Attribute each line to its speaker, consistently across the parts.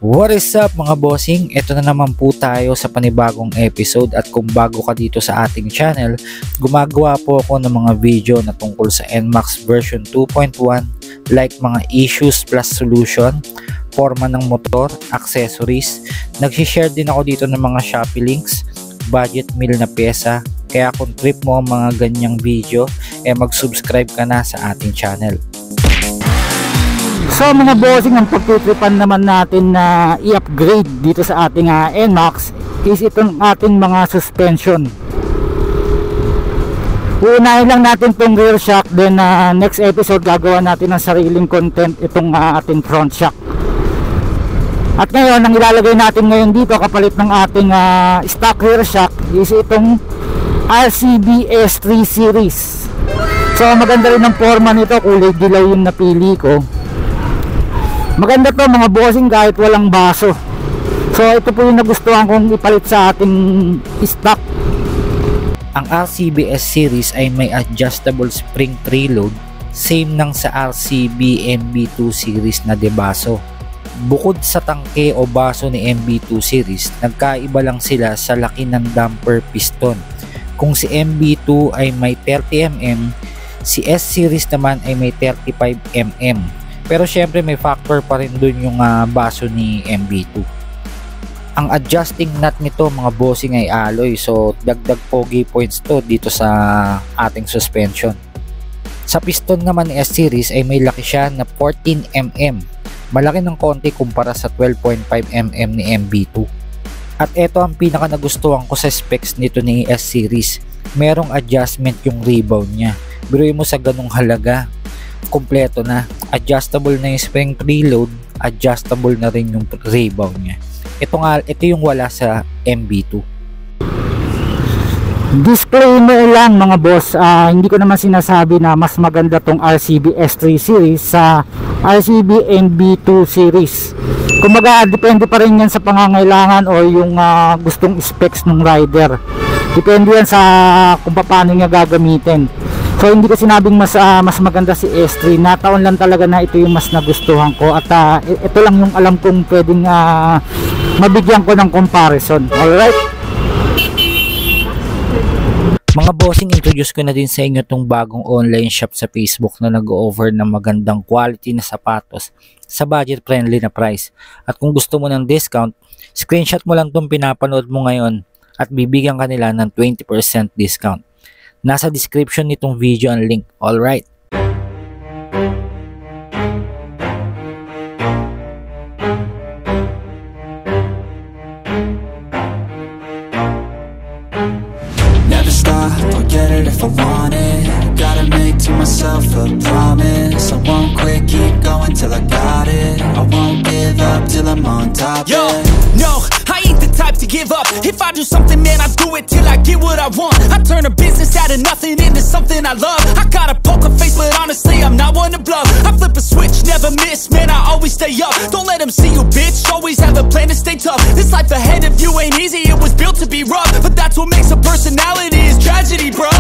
Speaker 1: What is up mga bossing? Ito na naman po tayo sa panibagong episode at kung bago ka dito sa ating channel, gumagawa po ako ng mga video na tungkol sa NMAX version 2.1 like mga issues plus solution, forma ng motor, accessories. Nagsishare din ako dito ng mga Shopee links, budget meal na pyesa. Kaya kung trip mo ang mga ganyang video, mag-subscribe ka na sa ating channel.
Speaker 2: So mga bossing, ang pagtitripan naman natin na i-upgrade dito sa ating NMAX is itong ating mga suspension. Uunahin lang natin itong rear shock, then next episode gagawa natin ng sariling content itong ating front shock. At ngayon, ang ilalagay natin ngayon dito kapalit ng ating stock rear shock is itong RCB S3 series. So maganda rin ang forma nito, kulay dilaw yung napili ko. Maganda to mga bossing kahit walang baso. So ito po yung nagustuhan kong ipalit sa ating stock.
Speaker 1: Ang RCBS series ay may adjustable spring preload, same ng sa RCB MB2 series na debaso. Bukod sa tangke o baso ni MB2 series, nagkaiba lang sila sa laki ng damper piston. Kung si MB2 ay may 30mm, si S series naman ay may 35mm. Pero syempre may factor pa rin dun yung baso ni MB2. Ang adjusting nut nito mga bossing ay alloy, so dagdag pogi points to dito sa ating suspension. Sa piston naman ni S-Series ay may laki siya na 14mm. Malaki ng konti kumpara sa 12.5mm ni MB2. At ito ang pinaka nagustuhan ko sa specs nito ni S-Series. Merong adjustment yung rebound niya. Biruin mo sa ganung halaga, kompleto na, adjustable na yung spring preload, adjustable na rin yung rebound niya. Ito yung wala sa MB2.
Speaker 2: Disclaimer lang mga boss, hindi ko naman sinasabi na mas maganda tong RCB S3 series sa RCB MB2 series. Kumbaga depende pa rin yan sa pangangailangan o yung gustong specs ng rider. Depende yan sa kung paano niya gagamitin. So hindi ko sinabing mas maganda si S3, nataon lang talaga na ito yung mas nagustuhan ko at ito lang yung alam kong pwedeng mabigyan ko ng comparison. Alright?
Speaker 1: Mga bossing, introduce ko na din sa inyo itong bagong online shop sa Facebook na nag-o-offer ng magandang quality na sapatos sa budget friendly na price. At kung gusto mo ng discount, screenshot mo lang itong pinapanood mo ngayon at bibigyan ka nila ng 20% discount. Nasa description nitong video ang link. Alright.
Speaker 3: Never stop, I'll get it if I want it. Gotta make to myself a promise. I won't quit, keep going till I got it. I won't give up till I'm on top.
Speaker 4: Yo, no, I ain't the type to give up. If I do something, man, I do it till I get what I want. I turn a business out of nothing into something I love. I got a poker face, but honestly, I'm not one to bluff. I flip a switch, never miss, man, I always stay up. Don't let them see you, bitch, always have a plan to stay tough. This life ahead of you ain't easy, it was built to be rough. But that's what makes a personality, is tragedy, bruh.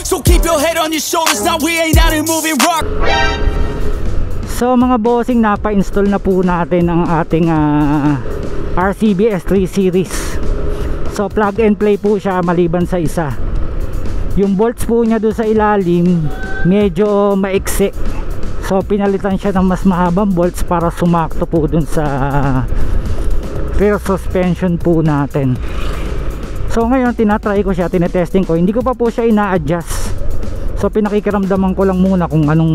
Speaker 4: So keep your head on your shoulders, now we ain't out here moving rock.
Speaker 2: So mga bossing, napa-install na po natin ang ating RCB S3 series. So plug and play po siya maliban sa isa. Yung bolts po niya doon sa ilalim medyo maiksi. So pinalitan siya ng mas mahabang bolts para sumakto po doon sa rear suspension po natin. So ngayon tinatry ko siya, tinetesting ko. Hindi ko pa po siya ina-adjust. So pinakikiramdaman ko lang muna kung anong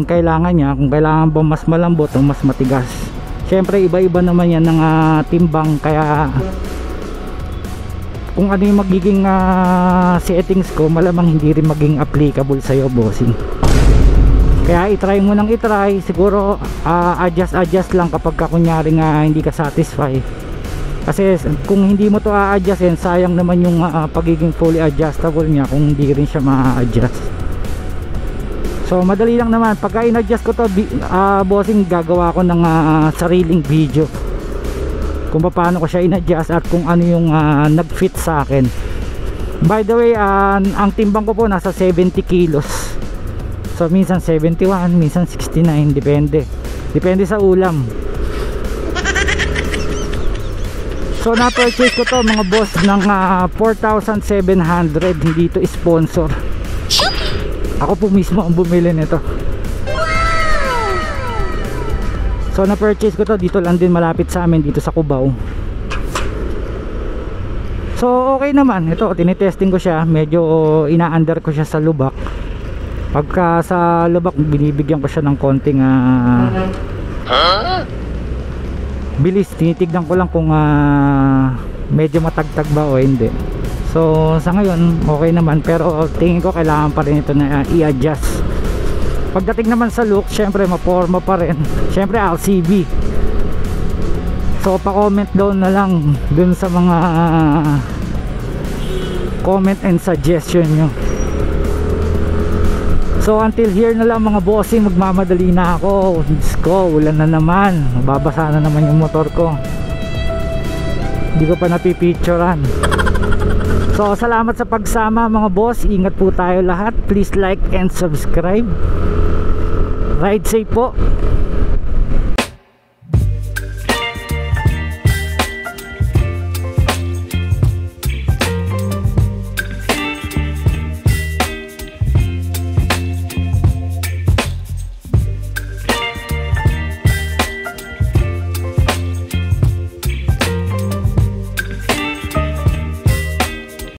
Speaker 2: kailangan niya, kung kailangan ba mas malambot o mas matigas. Syempre iba-iba naman yan ng timbang, kaya kung ano yung magiging settings ko, malamang hindi rin maging applicable sa'yo bossing. Kaya itry mo nang itry, siguro adjust lang kapag kunyari nga hindi ka satisfy. Kasi kung hindi mo to a-adjustin, sayang naman yung pagiging fully adjustable niya kung hindi rin siya ma-adjust. So madali lang naman, pagka in-adjust ko to bossing, gagawa ko ng sariling video kung paano ko siya in-adjust at kung ano yung nag-fit sa akin. By the way, ang timbang ko po nasa 70 kilos. So minsan 71, minsan 69, depende sa ulam. So na-purchase ko to mga boss ng 4,700. Hindi to sponsor, ako po mismo ang bumili nito. So na-purchase ko to dito lang din malapit sa amin dito sa Cubao. So okay naman ito, tinitesting ko siya. Medyo ina-under ko siya sa lubak. Pagka sa lubak binibigyan ko siya ng konting bilis. Tinitignan ko lang kung medyo matagtag ba o hindi. So sa ngayon okay naman, pero tingin ko kailangan pa rin ito na i-adjust. Pagdating naman sa look, syempre maporma pa rin, syempre RCB. So pa-comment down na lang dun sa mga comment and suggestion nyo. So until here na lang mga bossing, magmamadali na ako. Let's go, ulan na naman, mababasa na naman yung motor ko. Hindi ko pa napipicturean. So salamat sa pagsama mga boss. Ingat po tayo lahat. Please like and subscribe. Ride safe po.